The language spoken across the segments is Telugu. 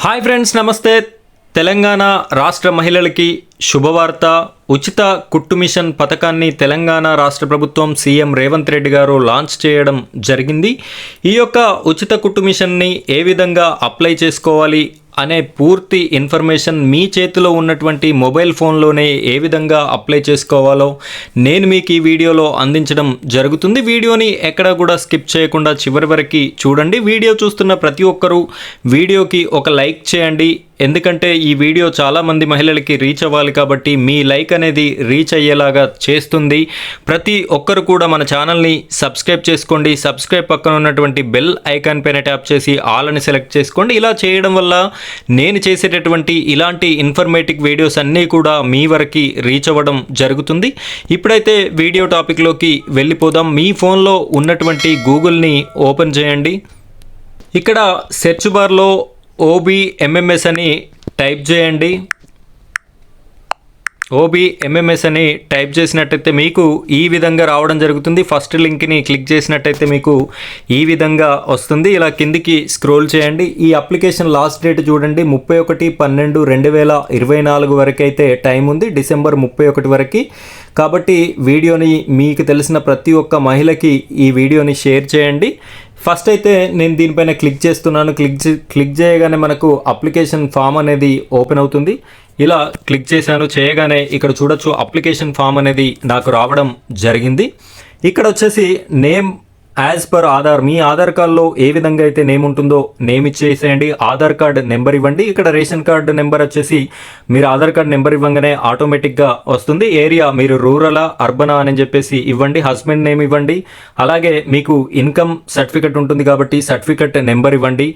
హాయ్ ఫ్రెండ్స్, నమస్తే. తెలంగాణ రాష్ట్ర మహిళలకి శుభవార్త. ఉచిత కుట్టు మిషన్ పథకాన్ని తెలంగాణ రాష్ట్ర ప్రభుత్వం సీఎం రేవంత్ రెడ్డి గారు లాంచ్ చేయడం జరిగింది. ఈ యొక్క ఉచిత కుట్టు మిషన్ని ఏ విధంగా అప్లై చేసుకోవాలి అనే పూర్తి ఇన్ఫర్మేషన్ మీ చేతిలో ఉన్నటువంటి మొబైల్ ఫోన్లోనే ఏ విధంగా అప్లై చేసుకోవాలో నేను మీకు ఈ వీడియోలో అందించడం జరుగుతుంది. వీడియోని ఎక్కడా కూడా స్కిప్ చేయకుండా చివరి వరకు చూడండి. వీడియో చూస్తున్న ప్రతి ఒక్కరూ వీడియోకి ఒక లైక్ చేయండి, ఎందుకంటే ఈ వీడియో చాలామంది మహిళలకి రీచ్ అవ్వాలి కాబట్టి మీ లైక్ అనేది రీచ్ అయ్యేలాగా చేస్తుంది. ప్రతి ఒక్కరు కూడా మన ఛానల్ని సబ్స్క్రైబ్ చేసుకోండి. సబ్స్క్రైబ్ పక్కన ఉన్నటువంటి బెల్ ఐకాన్ పైన ట్యాప్ చేసి ఆల్ అని సెలెక్ట్ చేసుకోండి. ఇలా చేయడం వల్ల నేను చేసేటటువంటి ఇలాంటి ఇన్ఫర్మేటివ్ వీడియోస్ అన్నీ కూడా మీ వరకు రీచ్ అవ్వడం జరుగుతుంది. ఇప్పుడైతే వీడియో టాపిక్లోకి వెళ్ళిపోదాం. మీ ఫోన్లో ఉన్నటువంటి గూగుల్ని ఓపెన్ చేయండి. ఇక్కడ సెర్చ్ బార్లో OBMMS అని టైప్ చేయండి. OBMMS అని టైప్ చేసినట్టయితే మీకు ఈ విధంగా రావడం జరుగుతుంది. ఫస్ట్ లింక్ని క్లిక్ చేసినట్టయితే మీకు ఈ విధంగా వస్తుంది. ఇలా కిందికి స్క్రోల్ చేయండి. ఈ అప్లికేషన్ లాస్ట్ డేట్ చూడండి, 31/12/2024 వరకు అయితే టైం ఉంది, డిసెంబర్ 31 వరకు. కాబట్టి వీడియోని మీకు తెలిసిన ప్రతి ఒక్క మహిళకి ఈ వీడియోని షేర్ చేయండి. ఫస్ట్ అయితే నేను దీనిపైన క్లిక్ చేస్తున్నాను. క్లిక్ చేయగానే మనకు అప్లికేషన్ ఫామ్ అనేది ఓపెన్ అవుతుంది. ఇలా క్లిక్ చేశాను. చేయగానే ఇక్కడ చూడొచ్చు అప్లికేషన్ ఫామ్ అనేది నాకు రావడం జరిగింది. ఇక్కడ వచ్చేసి నేమ్ యాజ్ పర్ ఆధార్, మీ ఆధార్ కార్డులో ఏ విధంగా అయితే నేమ్ ఉంటుందో నేమ్ ఇచ్చేసేయండి. ఆధార్ కార్డు నెంబర్ ఇవ్వండి. ఇక్కడ రేషన్ కార్డు నెంబర్ వచ్చేసి మీరు ఆధార్ కార్డు నెంబర్ ఇవ్వగానే ఆటోమేటిక్గా వస్తుంది. ఏరియా మీరు రూరలా అర్బనా అని చెప్పేసి ఇవ్వండి. హస్బెండ్ నేమ్ ఇవ్వండి. అలాగే మీకు ఇన్కమ్ సర్టిఫికెట్ ఉంటుంది కాబట్టి సర్టిఫికెట్ నెంబర్ ఇవ్వండి.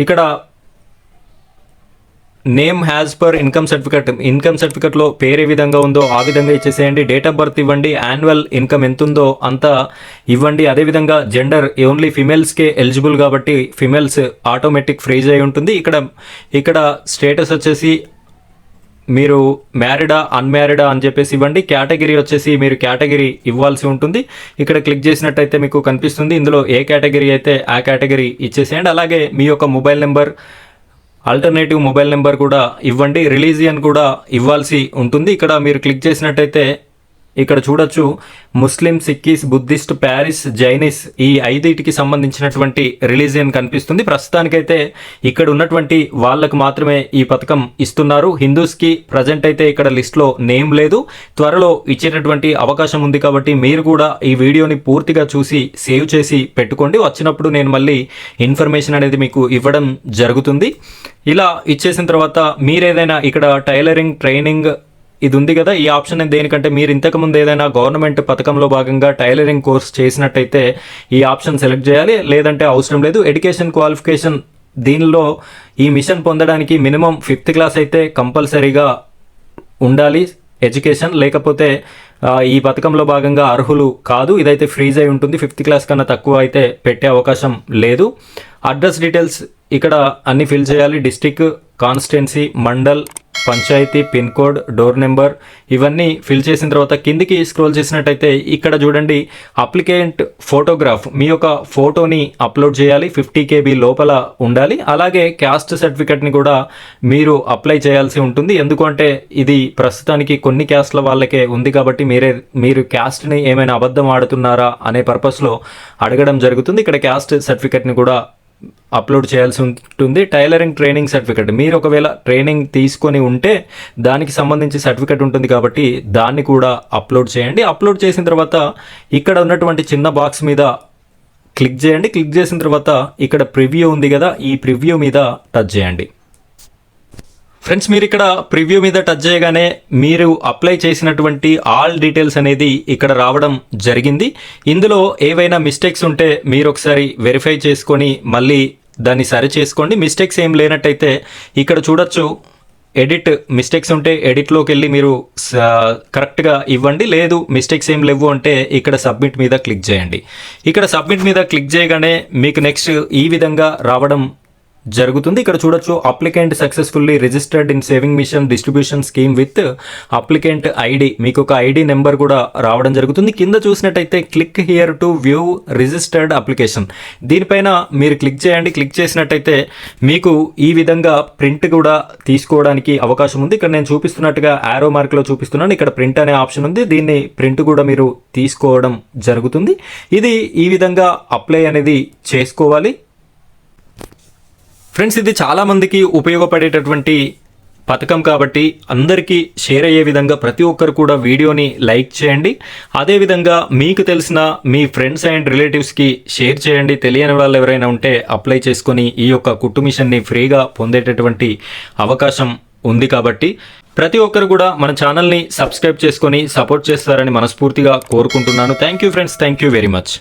ఇక్కడ నేమ్ హ్యాజ్ పర్ ఇన్కమ్ సర్టిఫికెట్లో పేరు ఏ విధంగా ఉందో ఆ విధంగా ఇచ్చేసేయండి. డేట్ ఆఫ్ బర్త్ ఇవ్వండి. యాన్యువల్ ఇన్కమ్ ఎంత ఉందో అంతా ఇవ్వండి. అదేవిధంగా జెండర్ ఓన్లీ ఫిమేల్స్కే ఎలిజిబుల్ కాబట్టి ఫిమేల్స్ ఆటోమేటిక్ ఫ్రీజ్ అయి ఉంటుంది. ఇక్కడ స్టేటస్ వచ్చేసి మీరు మ్యారీడా అన్మ్యారీడా అని చెప్పేసి ఇవ్వండి. కేటగిరీ వచ్చేసి మీరు కేటగిరీ ఇవ్వాల్సి ఉంటుంది. ఇక్కడ క్లిక్ చేసినట్టయితే మీకు కనిపిస్తుంది. ఇందులో ఏ కేటగిరీ అయితే ఆ కేటగిరీ ఇచ్చేసేయండి. అలాగే మీ యొక్క mobile number, alternative mobile number కూడా ఇవ్వండి. రిలీజియన్ కూడా ఇవ్వాల్సి ఉంటుంది. ఇక్కడ మీరు క్లిక్ చేసినట్టయితే ఇక్కడ చూడొచ్చు ముస్లిం, సిక్కీస్, బుద్ధిస్ట్, ప్యారిస్, జైనిస్ ఈ 5టికి సంబంధించినటువంటి రిలీజియన్ కనిపిస్తుంది. ప్రస్తుతానికైతే ఇక్కడ ఉన్నటువంటి వాళ్ళకు మాత్రమే ఈ పథకం ఇస్తున్నారు. హిందూస్కి ప్రజెంట్ అయితే ఇక్కడ లిస్ట్లో నేమ్ లేదు. త్వరలో ఇచ్చేటటువంటి అవకాశం ఉంది కాబట్టి మీరు కూడా ఈ వీడియోని పూర్తిగా చూసి సేవ్ చేసి పెట్టుకోండి. వచ్చినప్పుడు నేను మళ్ళీ ఇన్ఫర్మేషన్ అనేది మీకు ఇవ్వడం జరుగుతుంది. ఇలా ఇచ్చేసిన తర్వాత మీరేదైనా ఇక్కడ టైలరింగ్ ట్రైనింగ్ ఇది ఉంది కదా, ఈ ఆప్షన్ దేనికంటే మీరు ఇంతకుముందు ఏదైనా గవర్నమెంట్ పథకంలో భాగంగా టైలరింగ్ కోర్స్ చేసినట్టయితే ఈ ఆప్షన్ సెలెక్ట్ చేయాలి, లేదంటే అవసరం లేదు. ఎడ్యుకేషన్ క్వాలిఫికేషన్ దీనిలో ఈ మిషన్ పొందడానికి మినిమం 5th క్లాస్ అయితే కంపల్సరీగా ఉండాలి ఎడ్యుకేషన్, లేకపోతే ఈ పథకంలో భాగంగా అర్హులు కాదు. ఇదైతే ఫ్రీజ్ అయి ఉంటుంది. 5th క్లాస్ కన్నా తక్కువ అయితే పెట్టే అవకాశం లేదు. అడ్రస్ డీటెయిల్స్ ఇక్కడ అన్ని ఫిల్ చేయాలి. District, constituency, mandal, panchayati, pin code, door number ఇవన్నీ ఫిల్ చేసిన తర్వాత కిందికి స్క్రోల్ చేసినట్టయితే ఇక్కడ చూడండి అప్లికెంట్ ఫోటోగ్రాఫ్, మీ యొక్క ఫోటోని అప్లోడ్ చేయాలి. 50 KB లోపల ఉండాలి. అలాగే క్యాస్ట్ సర్టిఫికెట్ని కూడా మీరు అప్లై చేయాల్సి ఉంటుంది. ఎందుకంటే ఇది ప్రస్తుతానికి కొన్ని క్యాస్ట్ల వాళ్ళకే ఉంది కాబట్టి మీరు క్యాస్ట్ని ఏమైనా అబద్ధం ఆడుతున్నారా అనే పర్పస్లో అడగడం జరుగుతుంది. ఇక్కడ క్యాస్ట్ సర్టిఫికెట్ని కూడా అప్లోడ్ చేయాల్సి ఉంటుంది. టైలరింగ్ ట్రైనింగ్ సర్టిఫికెట్, మీరు ఒకవేళ ట్రైనింగ్ తీసుకొని ఉంటే దానికి సంబంధించి సర్టిఫికెట్ ఉంటుంది కాబట్టి దాన్ని కూడా అప్లోడ్ చేయండి. అప్లోడ్ చేసిన తర్వాత ఇక్కడ ఉన్నటువంటి చిన్న బాక్స్ మీద క్లిక్ చేయండి. క్లిక్ చేసిన తర్వాత ఇక్కడ ప్రివ్యూ ఉంది కదా, ఈ ప్రివ్యూ మీద టచ్ చేయండి. ఫ్రెండ్స్, మీరు ఇక్కడ ప్రివ్యూ మీద టచ్ చేయగానే మీరు అప్లై చేసినటువంటి ఆల్ డీటెయిల్స్ అనేది ఇక్కడ రావడం జరిగింది. ఇందులో ఏవైనా మిస్టేక్స్ ఉంటే మీరు ఒకసారి వెరిఫై చేసుకొని మళ్ళీ దాన్ని సరి చేసుకోండి. మిస్టేక్స్ ఏం లేనట్టయితే ఇక్కడ చూడొచ్చు ఎడిట్, మిస్టేక్స్ ఉంటే ఎడిట్లోకి వెళ్ళి మీరు కరెక్ట్గా ఇవ్వండి. లేదు మిస్టేక్స్ ఏం లేవు అంటే ఇక్కడ సబ్మిట్ మీద క్లిక్ చేయండి. ఇక్కడ సబ్మిట్ మీద క్లిక్ చేయగానే మీకు నెక్స్ట్ ఈ విధంగా రావడం జరుగుతుంది. ఇక్కడ చూడొచ్చు applicant successfully registered in sewing machine distribution scheme with applicant ID, మీకు ఒక ఐడి నెంబర్ కూడా రావడం జరుగుతుంది. కింద చూసినట్టయితే click here to view registered application, దీనిపైన మీరు క్లిక్ చేయండి. క్లిక్ చేసినట్టయితే మీకు ఈ విధంగా ప్రింట్ కూడా తీసుకోవడానికి అవకాశం ఉంది. ఇక్కడ నేను చూపిస్తున్నట్టుగా యారో మార్క్లో చూపిస్తున్నాను, ఇక్కడ ప్రింట్ అనే ఆప్షన్ ఉంది, దీన్ని ప్రింట్ కూడా మీరు తీసుకోవడం జరుగుతుంది. ఇది ఈ విధంగా అప్లై అనేది చేసుకోవాలి. ఫ్రెండ్స్, ఇది చాలామందికి ఉపయోగపడేటటువంటి పథకం కాబట్టి అందరికీ షేర్ అయ్యే విధంగా ప్రతి ఒక్కరు కూడా వీడియోని లైక్ చేయండి. అదేవిధంగా మీకు తెలిసిన మీ ఫ్రెండ్స్ అండ్ రిలేటివ్స్కి షేర్ చేయండి. తెలియని వాళ్ళు ఎవరైనా ఉంటే అప్లై చేసుకొని ఈ యొక్క కుట్టు మిషన్ని ఫ్రీగా పొందేటటువంటి అవకాశం ఉంది. కాబట్టి ప్రతి ఒక్కరు కూడా మన ఛానల్ని సబ్స్క్రైబ్ చేసుకొని సపోర్ట్ చేస్తారని మనస్ఫూర్తిగా కోరుకుంటున్నాను. Thank you friends, thank you very much.